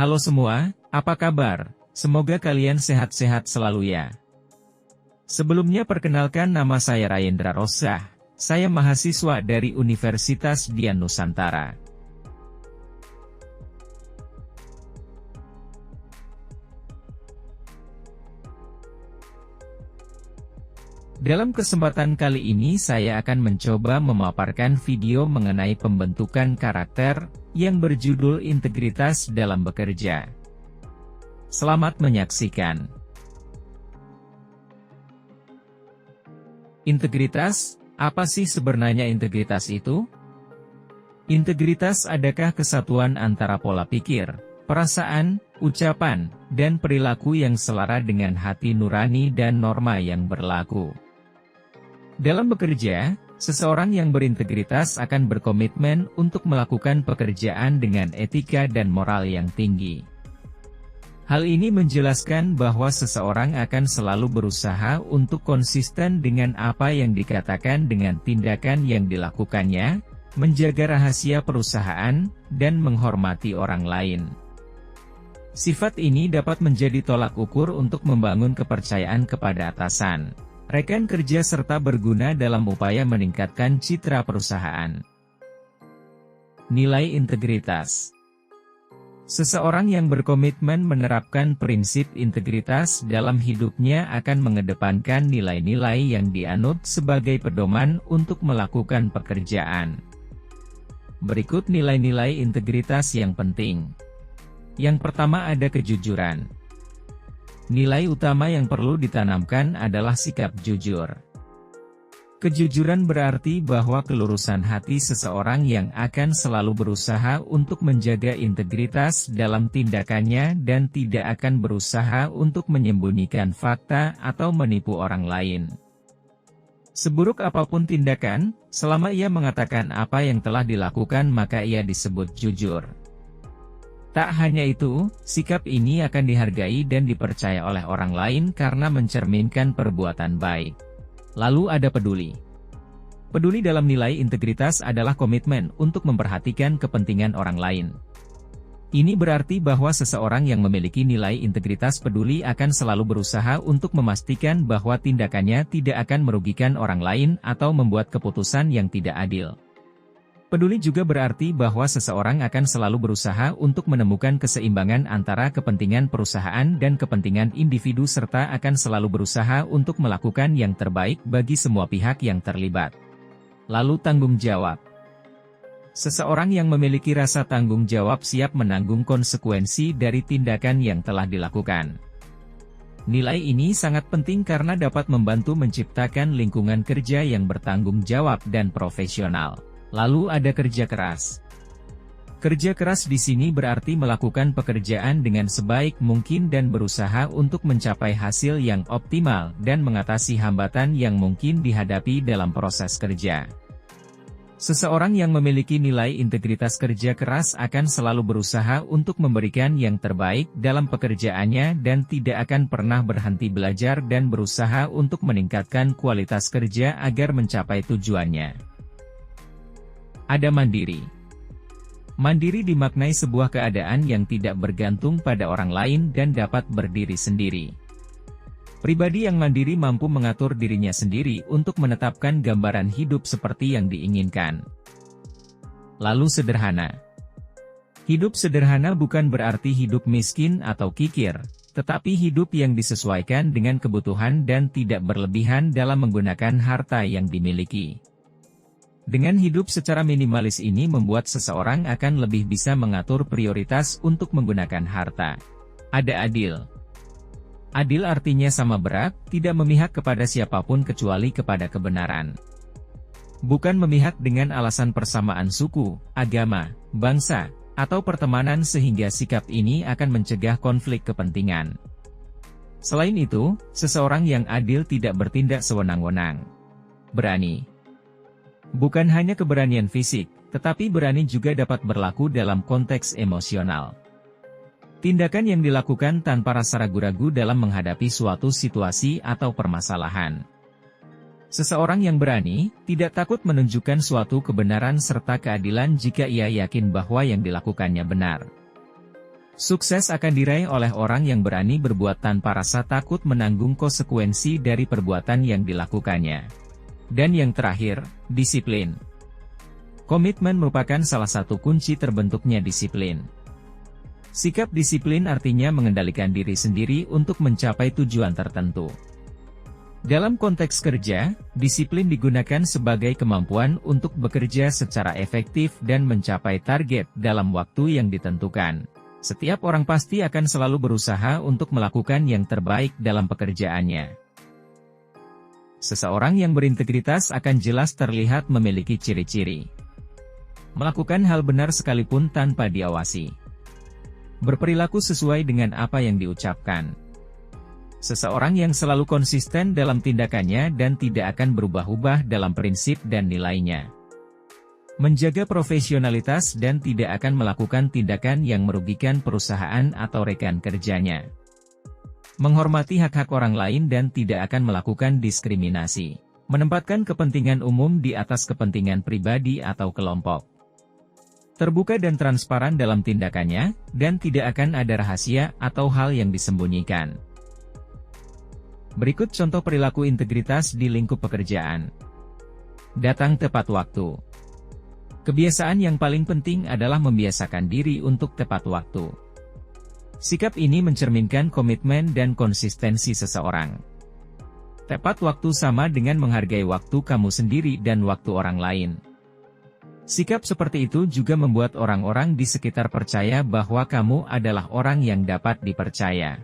Halo semua, apa kabar? Semoga kalian sehat-sehat selalu ya. Sebelumnya perkenalkan nama saya Rayendra Rossah, saya mahasiswa dari Universitas Dian Nusantara. Dalam kesempatan kali ini saya akan mencoba memaparkan video mengenai pembentukan karakter, yang berjudul Integritas dalam Bekerja. Selamat menyaksikan. Integritas, apa sih sebenarnya integritas itu? Integritas adakah kesatuan antara pola pikir, perasaan, ucapan, dan perilaku yang selara dengan hati nurani dan norma yang berlaku. Dalam bekerja, seseorang yang berintegritas akan berkomitmen untuk melakukan pekerjaan dengan etika dan moral yang tinggi. Hal ini menjelaskan bahwa seseorang akan selalu berusaha untuk konsisten dengan apa yang dikatakan dengan tindakan yang dilakukannya, menjaga rahasia perusahaan, dan menghormati orang lain. Sifat ini dapat menjadi tolak ukur untuk membangun kepercayaan kepada atasan, rekan kerja serta berguna dalam upaya meningkatkan citra perusahaan. Nilai integritas. Seseorang yang berkomitmen menerapkan prinsip integritas dalam hidupnya akan mengedepankan nilai-nilai yang dianut sebagai pedoman untuk melakukan pekerjaan. Berikut nilai-nilai integritas yang penting. Yang pertama ada kejujuran. Nilai utama yang perlu ditanamkan adalah sikap jujur. Kejujuran berarti bahwa kelurusan hati seseorang yang akan selalu berusaha untuk menjaga integritas dalam tindakannya dan tidak akan berusaha untuk menyembunyikan fakta atau menipu orang lain. Seburuk apapun tindakan, selama ia mengatakan apa yang telah dilakukan maka ia disebut jujur. Tak hanya itu, sikap ini akan dihargai dan dipercaya oleh orang lain karena mencerminkan perbuatan baik. Lalu ada peduli. Peduli dalam nilai integritas adalah komitmen untuk memperhatikan kepentingan orang lain. Ini berarti bahwa seseorang yang memiliki nilai integritas peduli akan selalu berusaha untuk memastikan bahwa tindakannya tidak akan merugikan orang lain atau membuat keputusan yang tidak adil. Peduli juga berarti bahwa seseorang akan selalu berusaha untuk menemukan keseimbangan antara kepentingan perusahaan dan kepentingan individu serta akan selalu berusaha untuk melakukan yang terbaik bagi semua pihak yang terlibat. Lalu tanggung jawab. Seseorang yang memiliki rasa tanggung jawab siap menanggung konsekuensi dari tindakan yang telah dilakukan. Nilai ini sangat penting karena dapat membantu menciptakan lingkungan kerja yang bertanggung jawab dan profesional. Lalu ada kerja keras. Kerja keras di sini berarti melakukan pekerjaan dengan sebaik mungkin dan berusaha untuk mencapai hasil yang optimal dan mengatasi hambatan yang mungkin dihadapi dalam proses kerja. Seseorang yang memiliki nilai integritas kerja keras akan selalu berusaha untuk memberikan yang terbaik dalam pekerjaannya dan tidak akan pernah berhenti belajar dan berusaha untuk meningkatkan kualitas kerja agar mencapai tujuannya. Ada mandiri. Mandiri dimaknai sebuah keadaan yang tidak bergantung pada orang lain dan dapat berdiri sendiri. Pribadi yang mandiri mampu mengatur dirinya sendiri untuk menetapkan gambaran hidup seperti yang diinginkan. Lalu sederhana. Hidup sederhana bukan berarti hidup miskin atau kikir, tetapi hidup yang disesuaikan dengan kebutuhan dan tidak berlebihan dalam menggunakan harta yang dimiliki. Dengan hidup secara minimalis ini membuat seseorang akan lebih bisa mengatur prioritas untuk menggunakan harta. Ada adil. Adil artinya sama berat, tidak memihak kepada siapapun kecuali kepada kebenaran. Bukan memihak dengan alasan persamaan suku, agama, bangsa, atau pertemanan sehingga sikap ini akan mencegah konflik kepentingan. Selain itu, seseorang yang adil tidak bertindak sewenang-wenang. Berani. Bukan hanya keberanian fisik, tetapi berani juga dapat berlaku dalam konteks emosional. Tindakan yang dilakukan tanpa rasa ragu-ragu dalam menghadapi suatu situasi atau permasalahan. Seseorang yang berani, tidak takut menunjukkan suatu kebenaran serta keadilan jika ia yakin bahwa yang dilakukannya benar. Sukses akan diraih oleh orang yang berani berbuat tanpa rasa takut menanggung konsekuensi dari perbuatan yang dilakukannya. Dan yang terakhir, disiplin. Komitmen merupakan salah satu kunci terbentuknya disiplin. Sikap disiplin artinya mengendalikan diri sendiri untuk mencapai tujuan tertentu. Dalam konteks kerja, disiplin digunakan sebagai kemampuan untuk bekerja secara efektif dan mencapai target dalam waktu yang ditentukan. Setiap orang pasti akan selalu berusaha untuk melakukan yang terbaik dalam pekerjaannya. Seseorang yang berintegritas akan jelas terlihat memiliki ciri-ciri. Melakukan hal benar sekalipun tanpa diawasi. Berperilaku sesuai dengan apa yang diucapkan. Seseorang yang selalu konsisten dalam tindakannya dan tidak akan berubah-ubah dalam prinsip dan nilainya. Menjaga profesionalitas dan tidak akan melakukan tindakan yang merugikan perusahaan atau rekan kerjanya. Menghormati hak-hak orang lain dan tidak akan melakukan diskriminasi. Menempatkan kepentingan umum di atas kepentingan pribadi atau kelompok. Terbuka dan transparan dalam tindakannya, dan tidak akan ada rahasia atau hal yang disembunyikan. Berikut contoh perilaku integritas di lingkup pekerjaan. Datang tepat waktu. Kebiasaan yang paling penting adalah membiasakan diri untuk tepat waktu. Sikap ini mencerminkan komitmen dan konsistensi seseorang. Tepat waktu sama dengan menghargai waktu kamu sendiri dan waktu orang lain. Sikap seperti itu juga membuat orang-orang di sekitar percaya bahwa kamu adalah orang yang dapat dipercaya.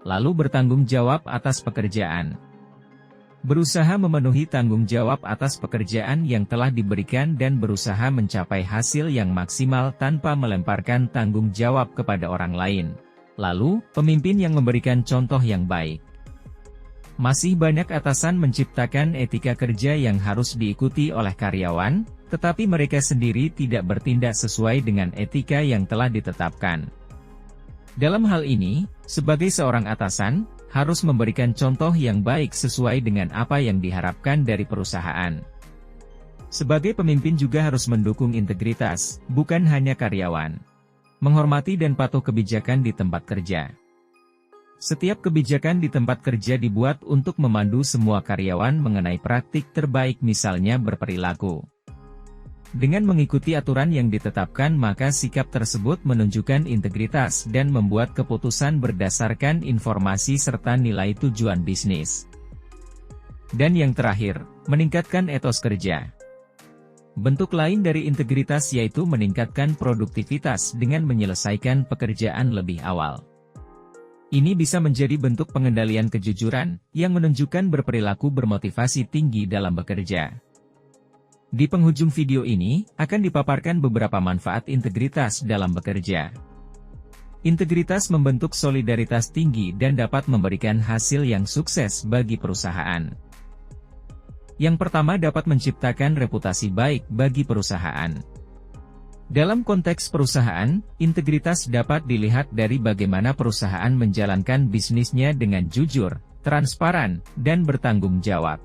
Lalu bertanggung jawab atas pekerjaan. Berusaha memenuhi tanggung jawab atas pekerjaan yang telah diberikan dan berusaha mencapai hasil yang maksimal tanpa melemparkan tanggung jawab kepada orang lain. Lalu, pemimpin yang memberikan contoh yang baik. Masih banyak atasan menciptakan etika kerja yang harus diikuti oleh karyawan, tetapi mereka sendiri tidak bertindak sesuai dengan etika yang telah ditetapkan. Dalam hal ini, sebagai seorang atasan, harus memberikan contoh yang baik sesuai dengan apa yang diharapkan dari perusahaan. Sebagai pemimpin juga harus mendukung integritas, bukan hanya karyawan. Menghormati dan patuh kebijakan di tempat kerja. Setiap kebijakan di tempat kerja dibuat untuk memandu semua karyawan mengenai praktik terbaik, misalnya berperilaku. Dengan mengikuti aturan yang ditetapkan, maka sikap tersebut menunjukkan integritas dan membuat keputusan berdasarkan informasi serta nilai tujuan bisnis. Dan yang terakhir, meningkatkan etos kerja. Bentuk lain dari integritas yaitu meningkatkan produktivitas dengan menyelesaikan pekerjaan lebih awal. Ini bisa menjadi bentuk pengendalian kejujuran, yang menunjukkan berperilaku bermotivasi tinggi dalam bekerja. Di penghujung video ini, akan dipaparkan beberapa manfaat integritas dalam bekerja. Integritas membentuk solidaritas tinggi dan dapat memberikan hasil yang sukses bagi perusahaan. Yang pertama, dapat menciptakan reputasi baik bagi perusahaan. Dalam konteks perusahaan, integritas dapat dilihat dari bagaimana perusahaan menjalankan bisnisnya dengan jujur, transparan, dan bertanggung jawab.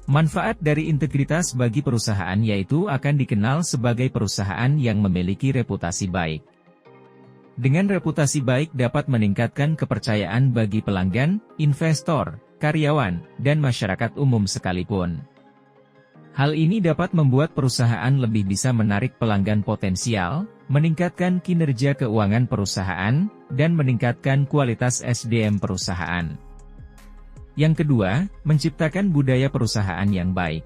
Manfaat dari integritas bagi perusahaan yaitu akan dikenal sebagai perusahaan yang memiliki reputasi baik. Dengan reputasi baik dapat meningkatkan kepercayaan bagi pelanggan, investor, karyawan, dan masyarakat umum sekalipun. Hal ini dapat membuat perusahaan lebih bisa menarik pelanggan potensial, meningkatkan kinerja keuangan perusahaan, dan meningkatkan kualitas SDM perusahaan. Yang kedua, menciptakan budaya perusahaan yang baik.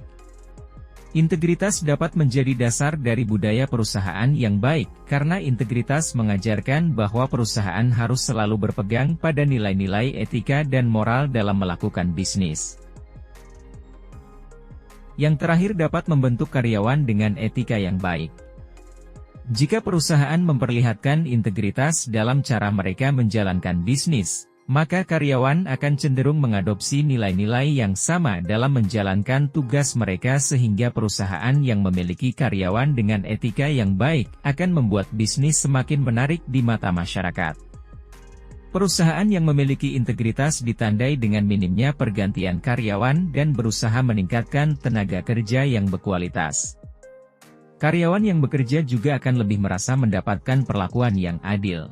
Integritas dapat menjadi dasar dari budaya perusahaan yang baik, karena integritas mengajarkan bahwa perusahaan harus selalu berpegang pada nilai-nilai etika dan moral dalam melakukan bisnis. Yang terakhir, dapat membentuk karyawan dengan etika yang baik. Jika perusahaan memperlihatkan integritas dalam cara mereka menjalankan bisnis, maka karyawan akan cenderung mengadopsi nilai-nilai yang sama dalam menjalankan tugas mereka, sehingga perusahaan yang memiliki karyawan dengan etika yang baik akan membuat bisnis semakin menarik di mata masyarakat. Perusahaan yang memiliki integritas ditandai dengan minimnya pergantian karyawan dan berusaha meningkatkan tenaga kerja yang berkualitas. Karyawan yang bekerja juga akan lebih merasa mendapatkan perlakuan yang adil.